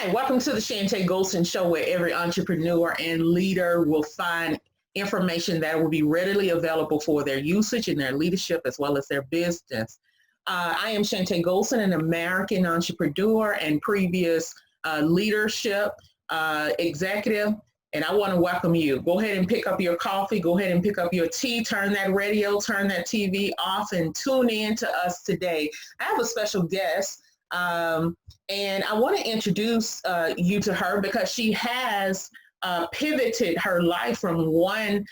Hi, welcome to the Chantay Golson Show, where every entrepreneur and leader will find information that will be readily available for their usage in their leadership as well as their business. I am Chantay Golson, an American entrepreneur and previous leadership executive, and I want to welcome you. Go ahead and pick up your coffee, go ahead and pick up your tea, turn that radio, turn that TV off, and tune in to us today. I have a special guest. And I want to introduce you to her because she has pivoted her life from one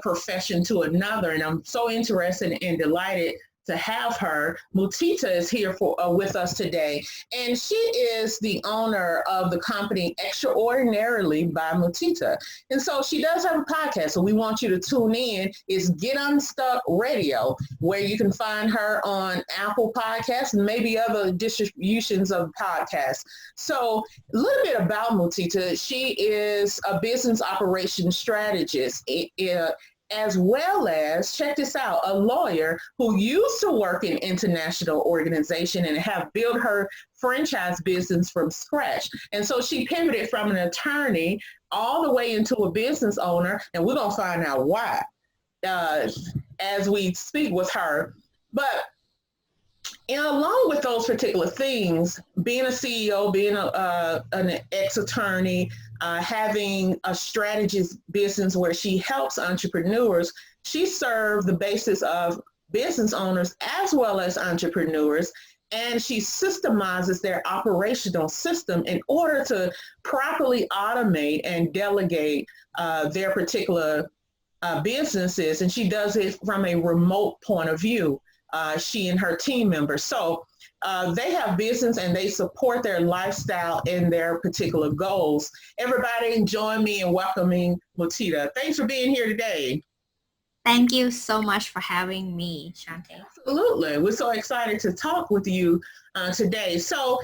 profession to another. And I'm so interested and delighted to have her. Mutita is here with us today. And she is the owner of the company Extraordinarily by Mutita. And so she does have a podcast. So we want you to tune in. It's Get Unstuck Radio, where you can find her on Apple Podcasts and maybe other distributions of podcasts. So a little bit about Mutita. She is a business operations strategist, as well as, check this out, a lawyer who used to work in international organization and have built her franchise business from scratch. And so she pivoted from an attorney all the way into a business owner, and we're going to find out why as we speak with her. But along with those particular things, being a CEO, being an ex-attorney, having a strategist business where she helps entrepreneurs, she served the basis of business owners as well as entrepreneurs, and she systemizes their operational system in order to properly automate and delegate their particular businesses, and she does it from a remote point of view. She and her team members. So they have business and they support their lifestyle and their particular goals. Everybody join me in welcoming Mutita. Thanks for being here today. Thank you so much for having me, Chantay. Absolutely. We're so excited to talk with you today. So,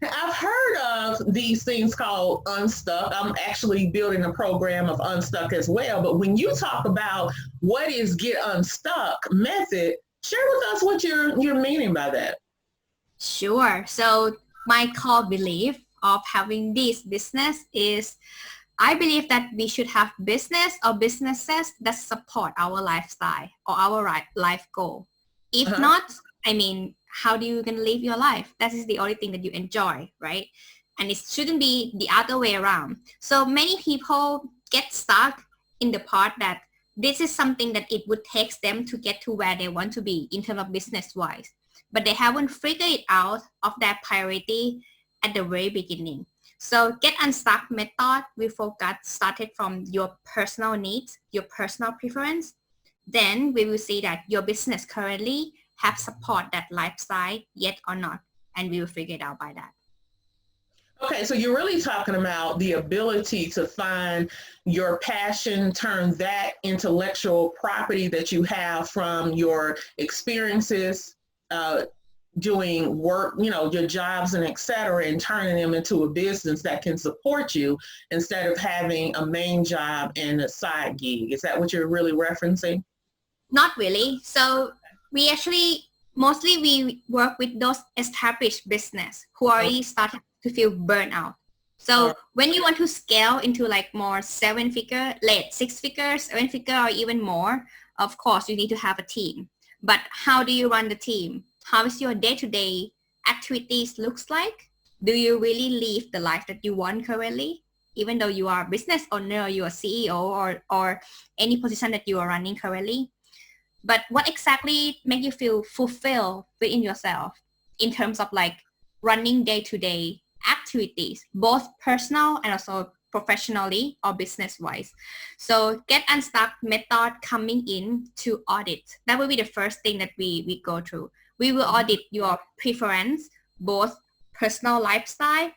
I've heard of these things called Unstuck. I'm actually building a program of Unstuck as well. But when you talk about what is Get Unstuck method, share with us what you're meaning by that. Sure. So my core belief of having this business is I believe that we should have business or businesses that support our lifestyle or our life goal. If not, how do you gonna live your life? That is the only thing that you enjoy, right? And it shouldn't be the other way around. So many people get stuck in the part that this is something that it would take them to get to where they want to be in terms of business-wise. But they haven't figured it out of their priority at the very beginning. So Get Unstuck method, we started from your personal needs, your personal preference. Then we will see that your business currently have support that lifestyle yet or not. And we will figure it out by that. Okay, so you're really talking about the ability to find your passion, turn that intellectual property that you have from your experiences, doing work, your jobs and et cetera, and turning them into a business that can support you instead of having a main job and a side gig. Is that what you're really referencing? Not really. So we mostly we work with those established business who already started to feel burnout. So when you want to scale into like more 7-figure, late 6-figure, 7-figure, or even more, of course, you need to have a team. But how do you run the team? How is your day-to-day activities looks like? Do you really live the life that you want currently? Even though you are a business owner, you are CEO or any position that you are running currently. But what exactly make you feel fulfilled within yourself in terms of like running day-to-day activities, both personal and also professionally or business-wise? So Get Unstuck method coming in to audit. That will be the first thing that we go through. We will audit your preference, both personal lifestyle.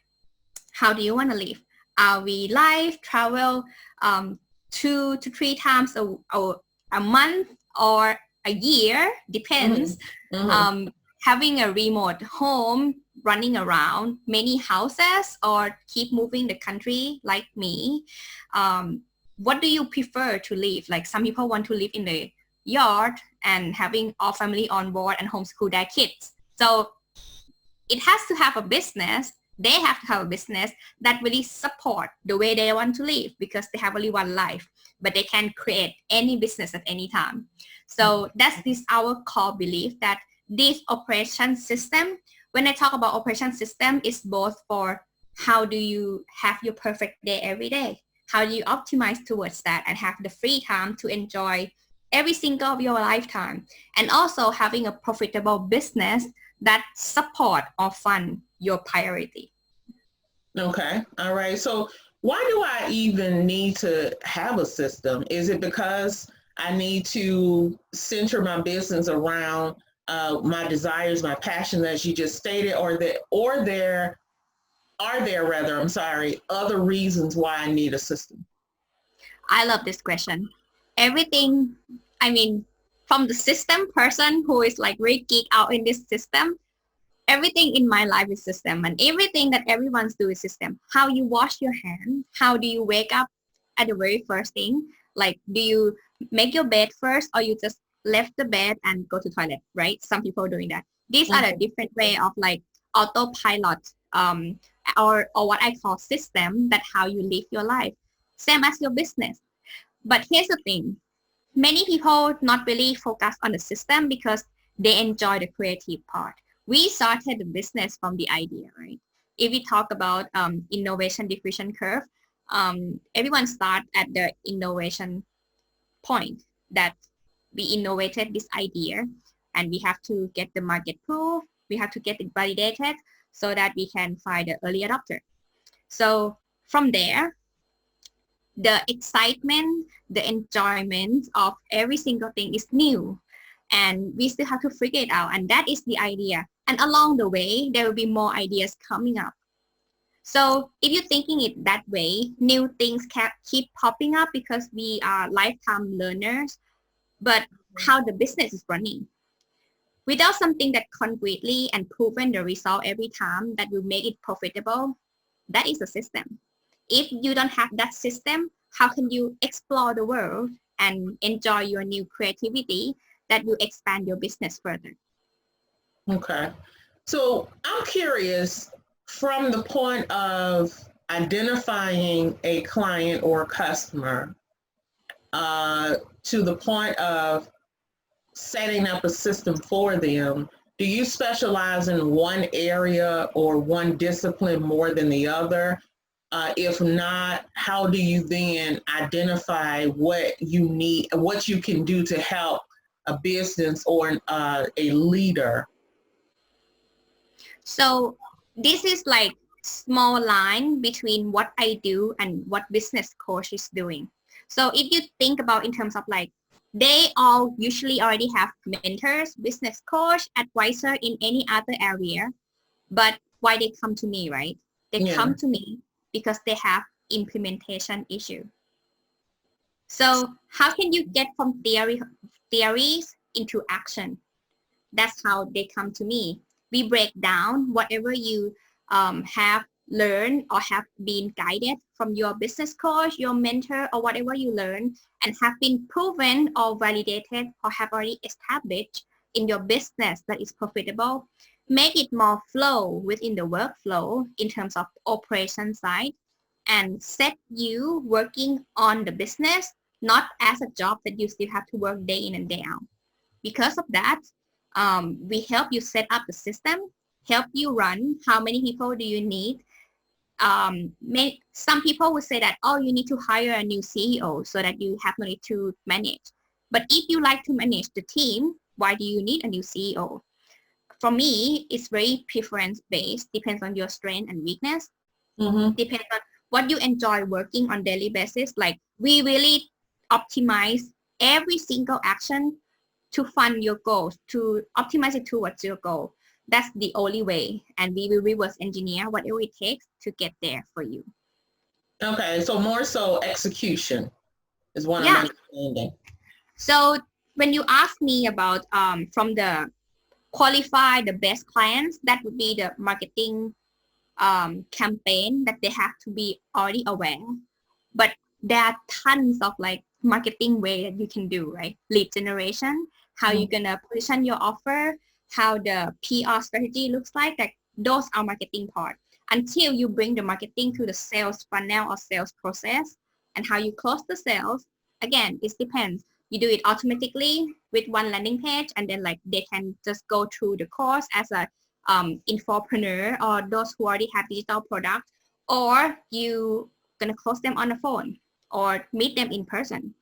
How do you want to live? Are we live, travel 2 to 3 times a month or a year? Depends. Having a remote home, running around many houses, or keep moving the country like me. What do you prefer to live? Like some people want to live in the yard and having all family on board and homeschool their kids. So it has to have a business They have to have a business that really support the way they want to live, because they have only one life, but they can create any business at any time. So that's this our core belief, that this operation system, when I talk about operation system, is both for how do you have your perfect day every day? How do you optimize towards that and have the free time to enjoy every single of your lifetime? And also having a profitable business that support or fund your priority. Okay. All right. So why do I even need to have a system? Is it because I need to center my business around my desires, my passions, as you just stated, or are there rather, I'm sorry, other reasons why I need a system? I love this question. Everything, I mean, from the system person who is like really geek out in this system, everything in my life is system, and everything that everyone's do is system. How you wash your hands, how do you wake up at the very first thing? Like, do you make your bed first, or you just left the bed and go to toilet, right? Some people doing that. These are the different way of like autopilot, or what I call system, that how you live your life. Same as your business. But here's the thing. Many people not really focus on the system because they enjoy the creative part. We started the business from the idea, right? If we talk about innovation diffusion curve, everyone start at the innovation point, that we innovated this idea and we have to get the market proof, we have to get it validated so that we can find the early adopter. So from there, the excitement, the enjoyment of every single thing is new, and we still have to figure it out. And that is the idea. And along the way, there will be more ideas coming up. So if you're thinking it that way, new things can keep popping up because we are lifetime learners. But how the business is running, without something that concretely and proven the result every time that will make it profitable, that is a system. If you don't have that system, how can you explore the world and enjoy your new creativity that will expand your business further? Okay. So I'm curious, from the point of identifying a client or customer to the point of setting up a system for them, do you specialize in one area or one discipline more than the other? If not, how do you then identify what you need, what you can do to help a business or a leader? So this is like small line between what I do and what business coach is doing. So if you think about in terms of like, they all usually already have mentors, business coach, advisor in any other area. But why they come to me, right? They come to me because they have implementation issue. So how can you get from theories into action? That's how they come to me. We break down whatever you have learned or have been guided from your business coach, your mentor, or whatever you learn and have been proven or validated or have already established in your business that is profitable. Make it more flow within the workflow in terms of operation side, and set you working on the business, not as a job that you still have to work day in and day out. Because of that, we help you set up the system, help you run. How many people do you need? Some people would say that, oh, you need to hire a new CEO so that you have no need to manage. But if you like to manage the team, why do you need a new CEO? For me, it's very preference based, depends on your strength and weakness. Depends on what you enjoy working on daily basis. Like, we really optimize every single action to fund your goals, to optimize it towards your goal. That's the only way. And we will reverse engineer whatever it takes to get there for you. Okay, so more so execution is what I'm understanding. So when you ask me about from the qualify the best clients, that would be the marketing campaign that they have to be already aware. But there are tons of like marketing way that you can do, right? Lead generation, how you're gonna position your offer, how the PR strategy looks like those are marketing part. until you bring the marketing to the sales funnel or sales process. And how you close the sales, again, it depends. You do it automatically with one landing page, and then like they can just go through the course as a infopreneur or those who already have digital products, or you gonna close them on the phone or meet them in person.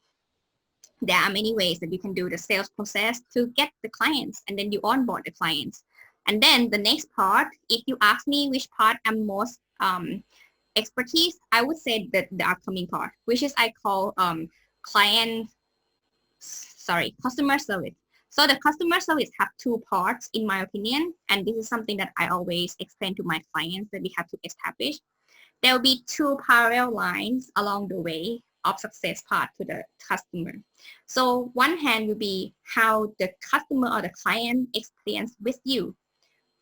There are many ways that you can do the sales process to get the clients, and then you onboard the clients. And then the next part, if you ask me which part I'm most expertise, I would say that the upcoming part, which is I call customer service. So the customer service have two parts in my opinion, and this is something that I always explain to my clients that we have to establish. There will be two parallel lines along the way of success part to the customer. So one hand will be how the customer or the client experience with you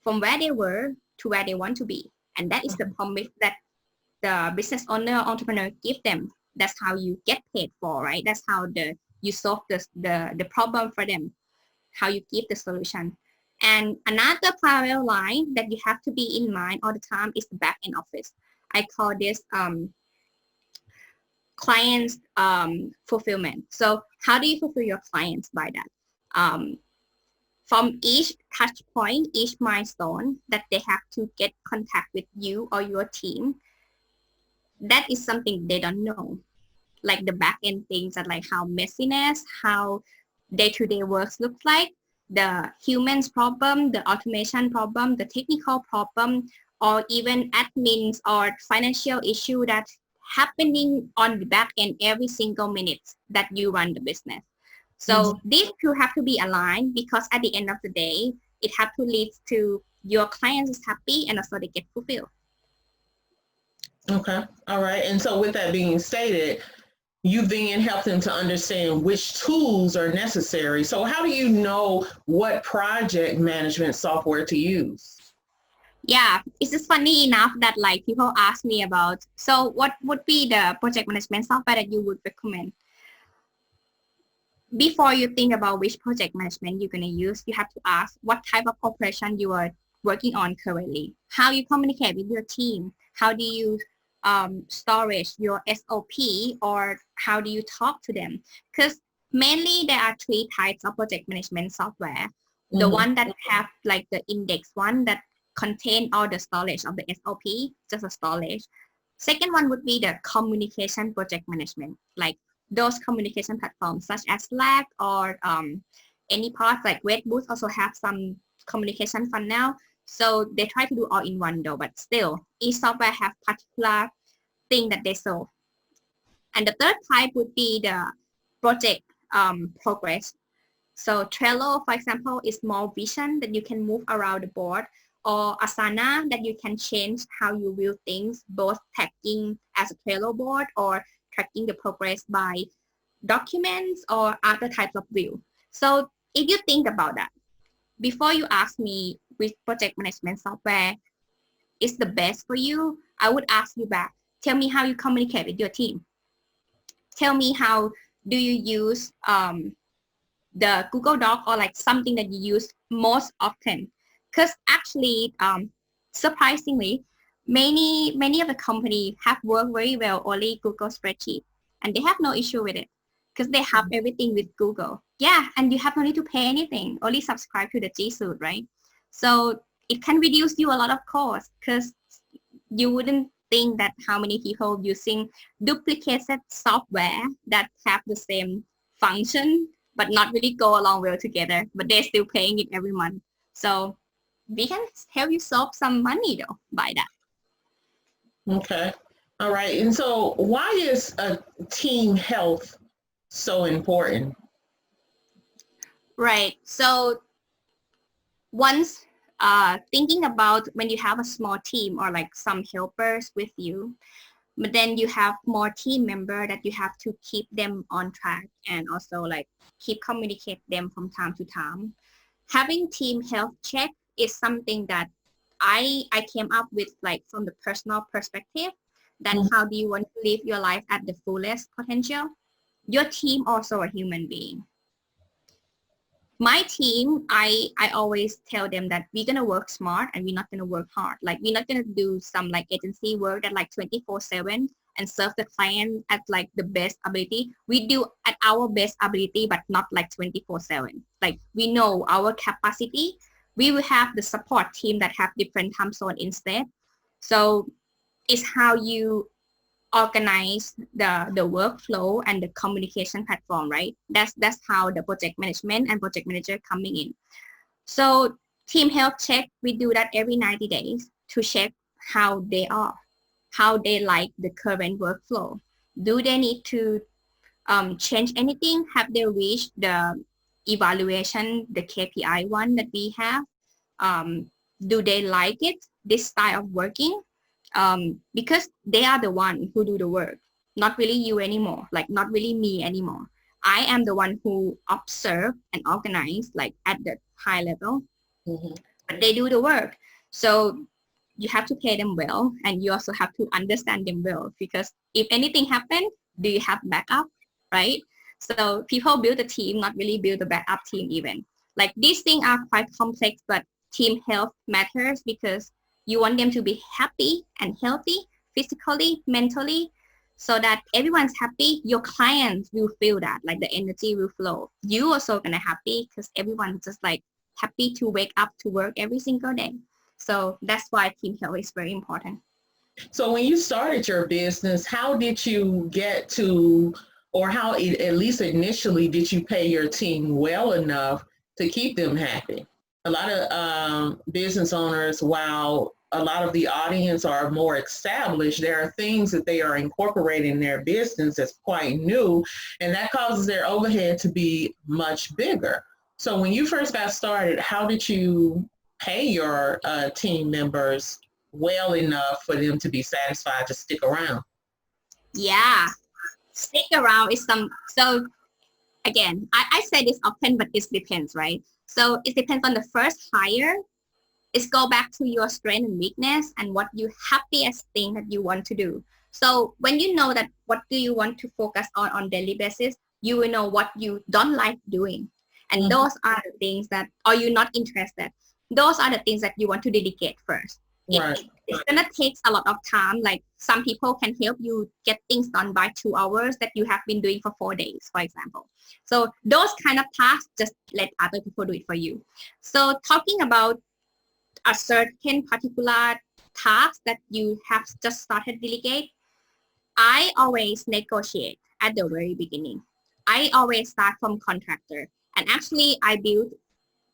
from where they were to where they want to be. And that is the promise that the business owner, entrepreneur give them. That's how you get paid for, right? That's how you solve the problem for them, how you give the solution. And another parallel line that you have to be in mind all the time is the back end office. I call this clients fulfillment. So how do you fulfill your clients by that? From each touch point, each milestone that they have to get contact with you or your team, that is something they don't know. Like the back end things that like how messiness, how day-to-day works looks like, the humans problem, the automation problem, the technical problem, or even admins or financial issue that's happening on the back end every single minute that you run the business. So these two have to be aligned, because at the end of the day, it has to lead to your clients is happy and also they get fulfilled. Okay. All right. And so with that being stated, you then help them to understand which tools are necessary. So how do you know what project management software to use? Yeah, it's just funny enough that like people ask me about, so what would be the project management software that you would recommend? Before you think about which project management you're going to use, you have to ask what type of operation you are working on currently, how you communicate with your team, how do you storage your SOP, or how do you talk to them? Because mainly there are three types of project management software. The one that have like the index one that contain all the storage of the SOP, just a storage. Second one would be the communication project management, like those communication platforms such as Slack or any parts like Redboost also have some communication funnel. So they try to do all in one though, but still each software have particular thing that they solve. And the third type would be the project progress. So Trello, for example, is more vision that you can move around the board, or Asana that you can change how you view things, both tagging as a Trello board or tracking the progress by documents or other types of view. So if you think about that, before you ask me which project management software is the best for you, I would ask you back, tell me how you communicate with your team. Tell me how do you use the Google Doc or like something that you use most often. Because actually, surprisingly, many of the companies have worked very well only Google spreadsheet, and they have no issue with it because they have everything with Google. Yeah, and you have no need to pay anything, only subscribe to the G Suite, right? So it can reduce you a lot of cost, because you wouldn't think that how many people using duplicated software that have the same function but not really go along well together, but they're still paying it every month. So we can help you save some money though by that. Okay. All right. And so why is team health so important? Right. So once thinking about when you have a small team or like some helpers with you, but then you have more team member that you have to keep them on track and also like keep communicate them from time to time. Having team health check is something that I came up with like from the personal perspective, that how do you want to live your life at the fullest potential? Your team also a human being. My team, I always tell them that we're gonna work smart and we're not gonna work hard. Like we're not gonna do some like agency work that like 24/7 and serve the client at like the best ability. We do at our best ability, but not like 24/7. Like we know our capacity. We will have the support team that have different time zone instead. So it's how you organize the workflow and the communication platform, right? That's how the project management and project manager coming in. So team health check, we do that every 90 days to check how they are, how they like the current workflow. Do they need to change anything? Have they reached the evaluation, the KPI one that we have? Do they like it, this style of working? Because they are the one who do the work, not really you anymore, like not really me anymore. I am the one who observe and organize like at the high level. But they do the work. So you have to pay them well, and you also have to understand them well, because if anything happens, do you have backup, right? So people build a team, not really build a backup team even. Like these things are quite complex, but team health matters because you want them to be happy and healthy physically, mentally, so that everyone's happy. Your clients will feel that, like the energy will flow. You also gonna happy because everyone's just like happy to wake up to work every single day. So that's why team health is very important. So when you started your business, how did you get to, or how at least initially did you pay your team well enough to keep them happy? A lot of business owners, while a lot of the audience are more established, there are things that they are incorporating in their business that's quite new, and that causes their overhead to be much bigger. So when you first got started, how did you pay your team members well enough for them to be satisfied to stick around? Yeah, stick around is so again, I say this often, but it depends, right? So it depends on the first hire. It's go back to your strength and weakness and what you happiest thing that you want to do. So when you know that what do you want to focus on daily basis, you will know what you don't like doing. And those are the things that, are you not interested? Those are the things that you want to dedicate first. Right. It's gonna take a lot of time. Like some people can help you get things done by 2 hours that you have been doing for 4 days, for example. So those kind of tasks, just let other people do it for you. So talking about a certain particular task that you have just started delegate, I always negotiate at the very beginning. I always start from contractor, and actually I build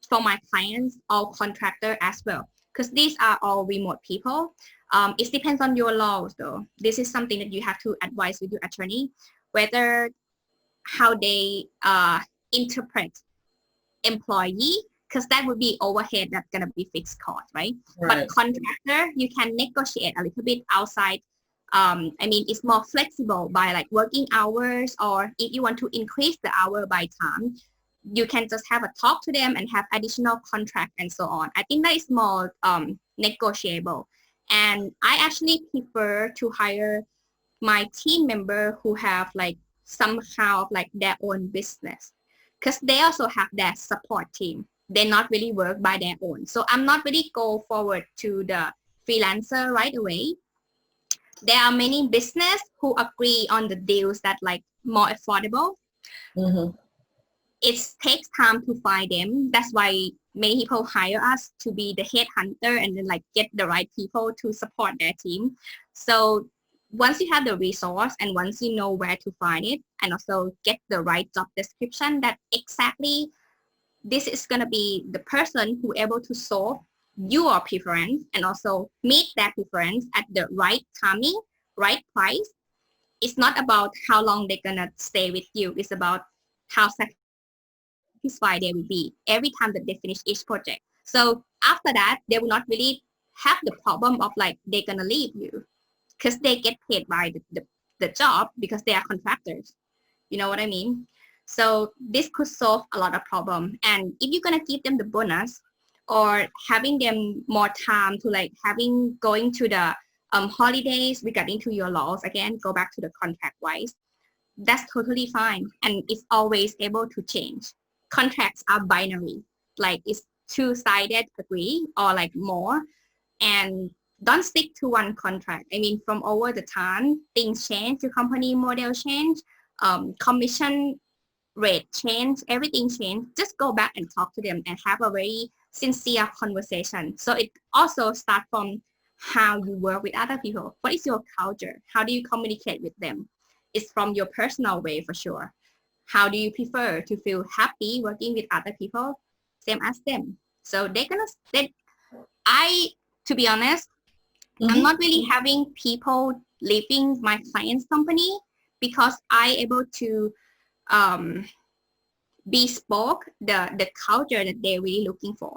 for my clients all contractor as well, because these are all remote people. It depends on your laws though. This is something that you have to advise with your attorney, whether how they interpret employee, because that would be overhead that's going to be fixed cost, right? But contractor, you can negotiate a little bit outside. I mean, it's more flexible by like working hours, or if you want to increase the hour by time, you can just have a talk to them and have additional contract and so on. I think that is more negotiable. And I actually prefer to hire my team member who have like somehow like their own business, because they also have their support team. They not really work by their own. So I'm not really go forward to the freelancer right away. There are many business who agree on the deals that like more affordable. It takes time to find them. That's why many people hire us to be the headhunter and then like get the right people to support their team. So once you have the resource and once you know where to find it, and also get the right job description that exactly this is going to be the person who able to solve your preference and also meet that preference at the right timing, right price. It's not about how long they're going to stay with you. It's about how satisfied they will be every time that they finish each project. So after that, they will not really have the problem of like they're going to leave you, because they get paid by the job because they are contractors. You know what I mean? So this could solve a lot of problem. And if you're going to give them the bonus or having them more time to like going to the holidays regarding to your laws, again, go back to the contract wise, that's totally fine. And it's always able to change. contracts are binary, like it's two-sided agree or like more, and don't stick to one contract. I mean, from over the time, things change, the company model change, commission rate change, everything change. Just go back and talk to them and have a very sincere conversation. So it also starts from how you work with other people. What is your culture? How do you communicate with them? It's from your personal way for sure. How do you prefer to feel happy working with other people? Same as them. So to be honest, I'm not really having people leaving my client's company because I able to bespoke the culture that they're really looking for.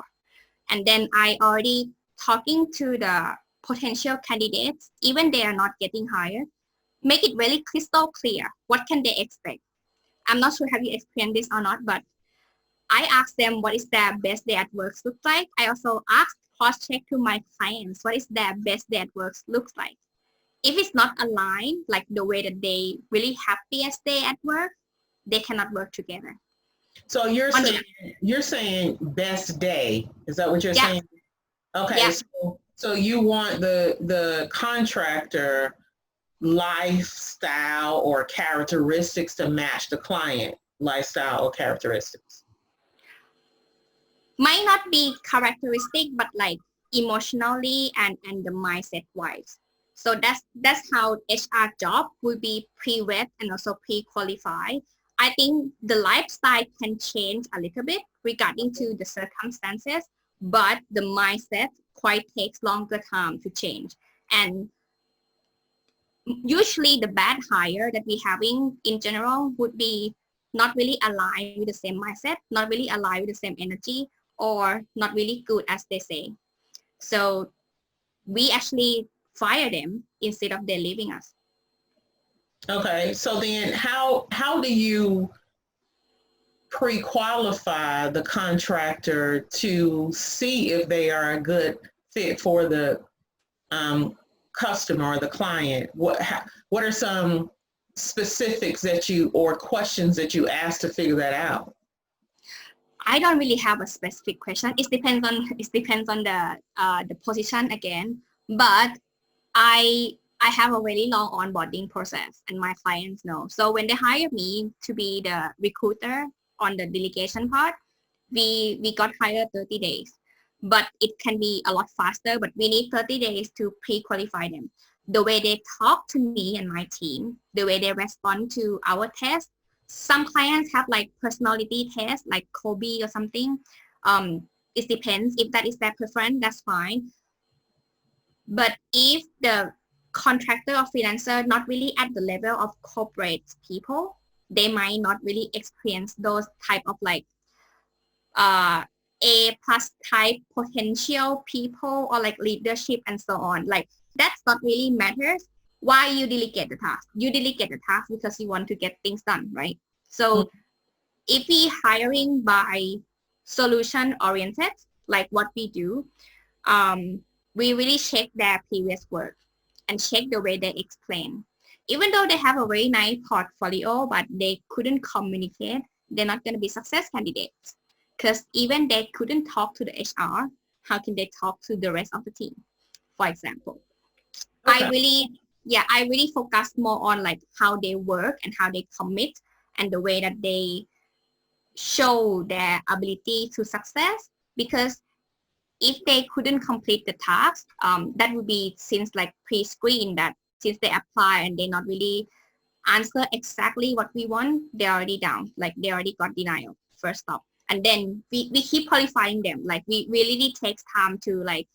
And then I already talking to the potential candidates, even they are not getting hired, make it really crystal clear. What can they expect? I'm not sure have you experienced this or not, but I ask them what is their best day at work looks like. I also ask cross-check to my clients, what is their best day at work looks like. If it's not aligned, like the way that they really happiest day at work, they cannot work together. So you're saying best day. Is that what you're saying? Okay. Yeah. So you want the contractor lifestyle or characteristics to match the client lifestyle or characteristics. Might not be characteristic, but like emotionally and the mindset wise. So that's how HR job will be pre-read and also pre-qualified. I think the lifestyle can change a little bit regarding to the circumstances, but the mindset quite takes longer time to change. And usually the bad hire that we having in general would be not really aligned with the same mindset, not really aligned with the same energy, or not really good as they say. So we actually fire them instead of they leaving us. Okay, so then how do you pre-qualify the contractor to see if they are a good fit for the customer or the client? What are some specifics or questions that you ask to figure that out? I don't really have a specific question. It depends on the position again, but I have a very long onboarding process and my clients know. So when they hire me to be the recruiter on the delegation part, we got hired 30 days, but it can be a lot faster, but we need 30 days to pre-qualify them. The way they talk to me and my team, the way they respond to our test. Some clients have like personality tests like Kobe or something. It depends. If that is their preference, that's fine. But if the contractor or freelancer not really at the level of corporate people, they might not really experience those type of like A+ type potential people or like leadership and so on. Like that's not really matters. Why you delegate the task? You delegate the task because you want to get things done, right? So if we hiring by solution oriented, like what we do, we really check their previous work and check the way they explain. Even though they have a very nice portfolio, but they couldn't communicate, they're not going to be success candidates. Because even they couldn't talk to the HR, how can they talk to the rest of the team, for example? Okay. I really focus more on like how they work and how they commit and the way that they show their ability to success. Because if they couldn't complete the task, that would be since like pre-screen that since they apply and they not really answer exactly what we want, they're already down. Like they already got denial, first stop. And then we keep qualifying them. Like we really takes time to like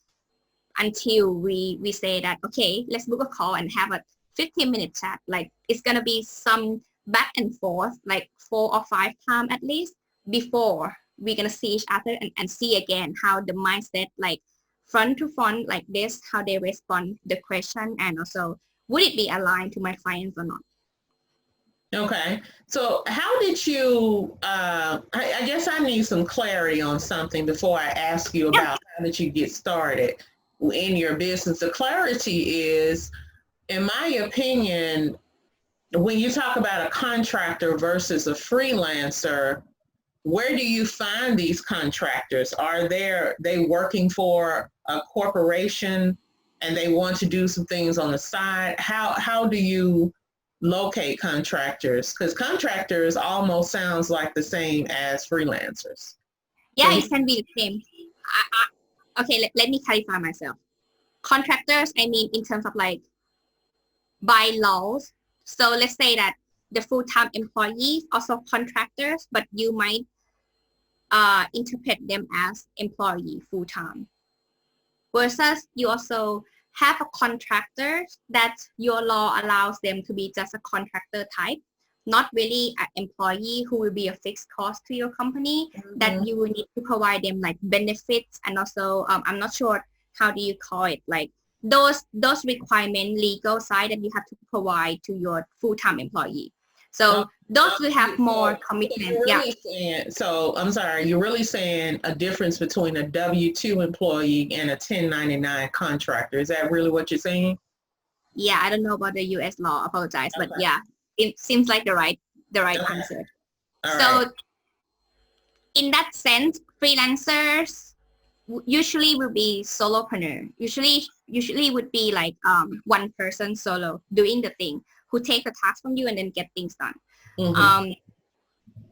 until we say that, okay, let's book a call and have a 15-minute chat. Like it's going to be some back and forth, like 4 or 5 times at least before we're going to see each other and see again how the mindset, like front to front like this, how they respond the question, and also would it be aligned to my clients or not. Okay. So how did you, I guess I need some clarity on something before I ask you about how did you get started in your business. The clarity is, in my opinion, when you talk about a contractor versus a freelancer, where do you find these contractors? Are they working for a corporation and they want to do some things on the side? How do you locate contractors? Because contractors almost sounds like the same as freelancers. Yeah, it can be the same. Okay, let me clarify myself. Contractors, I mean in terms of like by laws. So let's say that the full-time employees also contractors, but you might interpret them as employee full-time. Versus you also have a contractor that your law allows them to be just a contractor type, not really an employee who will be a fixed cost to your company, that you will need to provide them like benefits, and also I'm not sure how do you call it, like those requirement legal side that you have to provide to your full-time employee. So those will have more commitment. So I'm sorry, you're really saying a difference between a W-2 employee and a 1099 contractor. Is that really what you're saying? Yeah, I don't know about the US law, apologize, but yeah, it seems like the right answer. So in that sense, freelancers usually will be solopreneur. Usually would be like one person solo doing the thing, who take the task from you and then get things done.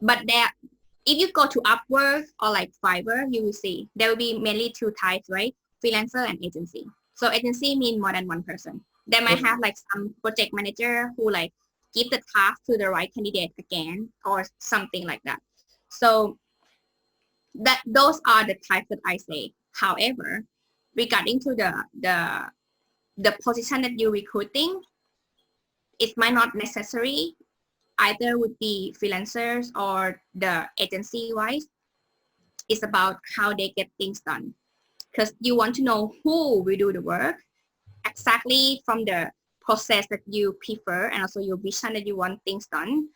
But if you go to Upwork or like Fiverr, you will see there will be mainly two types, right? Freelancer and agency. So agency means more than one person. They might have like some project manager who like give the task to the right candidate again or something like that. So those are the types that I say. However, regarding to the position that you're recruiting, it might not necessary either would be freelancers or the agency wise. It's about how they get things done, because you want to know who will do the work exactly from the process that you prefer, and also your vision that you want things done.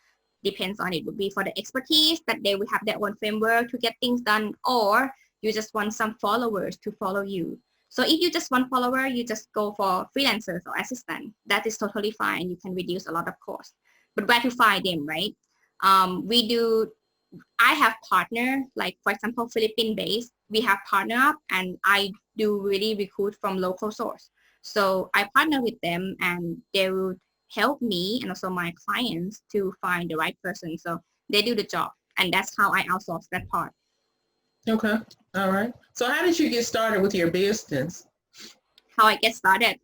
Depends on it would be for the expertise that they will have their own framework to get things done, or you just want some followers to follow you. So if you just want follower, you just go for freelancers or assistant. That is totally fine. You can reduce a lot of cost. But where to find them, right? I have partner, like for example, Philippine based, we have partner up, and I do really recruit from local source. So I partner with them and they will help me and also my clients to find the right person. So they do the job, and that's how I outsource that part. Okay. All right. So how did you get started with your business? How I get started?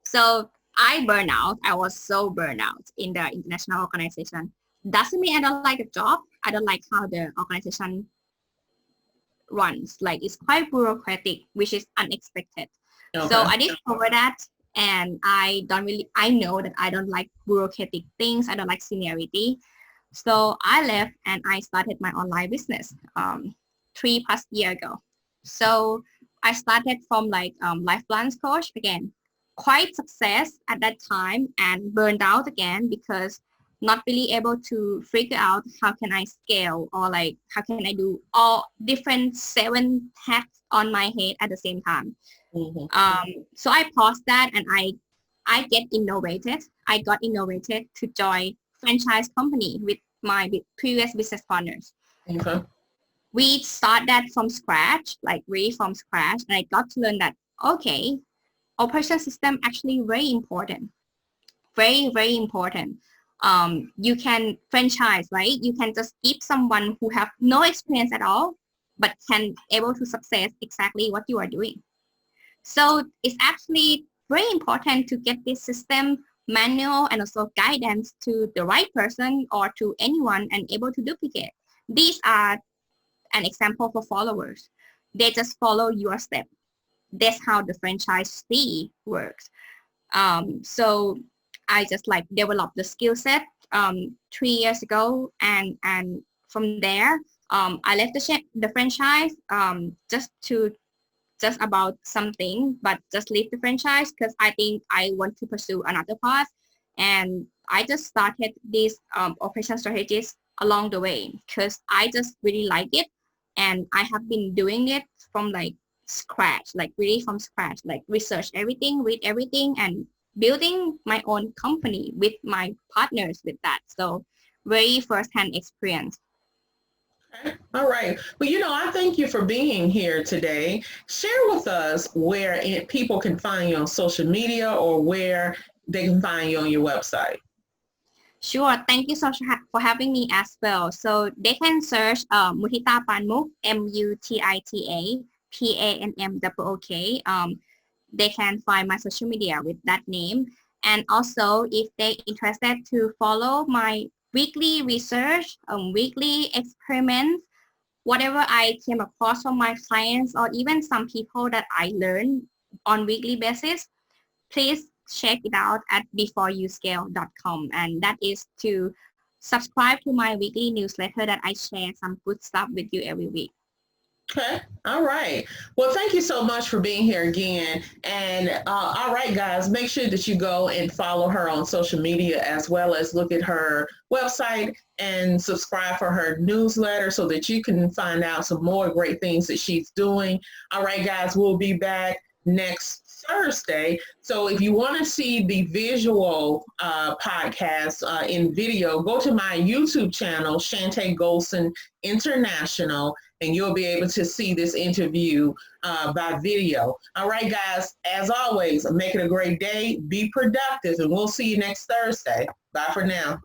So I burn out. I was so burned out in the international organization. Doesn't mean I don't like the job. I don't like how the organization runs. Like it's quite bureaucratic, which is unexpected. Okay. So I discovered that, and I know that I don't like bureaucratic things. I don't like seniority. So I left and I started my online business 3+ years ago. So I started from like life balance coach again. Quite success at that time and burned out again because not really able to figure out how can I scale, or like how can I do all different 7 hats on my head at the same time. So I paused that and I got innovated to join franchise company with my previous business partners. Okay. We start that from scratch, like really from scratch, and I got to learn that, okay, operation system actually very important. Very, very important. You can franchise, right? You can just give someone who have no experience at all, but can able to success exactly what you are doing. So it's actually very important to get this system manual and also guidance to the right person or to anyone and able to duplicate. These are an example for followers. They just follow your step. That's how the franchisee works. So I just like developed the skill set 3 years ago, and from there I left the franchise just about something, but just leave the franchise because I think I want to pursue another path, and I just started this operation strategist along the way because I just really like it, and I have been doing it from like scratch, like really from scratch, like research everything, read everything, and building my own company with my partners with that. So very first-hand experience. Okay. All right. Well, I thank you for being here today. Share with us where people can find you on social media or where they can find you on your website. Sure. Thank you so much for having me as well. So they can search Mutita Panmuk, Mutita PANMOOK. They can find my social media with that name. And also, if they're interested to follow my weekly research, weekly experiments, whatever I came across from my clients or even some people that I learn on weekly basis, please check it out at beforeyouscale.com. And that is to subscribe to my weekly newsletter that I share some good stuff with you every week. Okay. All right. Well, thank you so much for being here again. And all right, guys, make sure that you go and follow her on social media as well as look at her website and subscribe for her newsletter so that you can find out some more great things that she's doing. All right, guys, we'll be back next Thursday. So if you want to see the visual podcast in video, go to my YouTube channel, Chantay Golson International, and you'll be able to see this interview by video. All right, guys, as always, make it a great day. Be productive, and we'll see you next Thursday. Bye for now.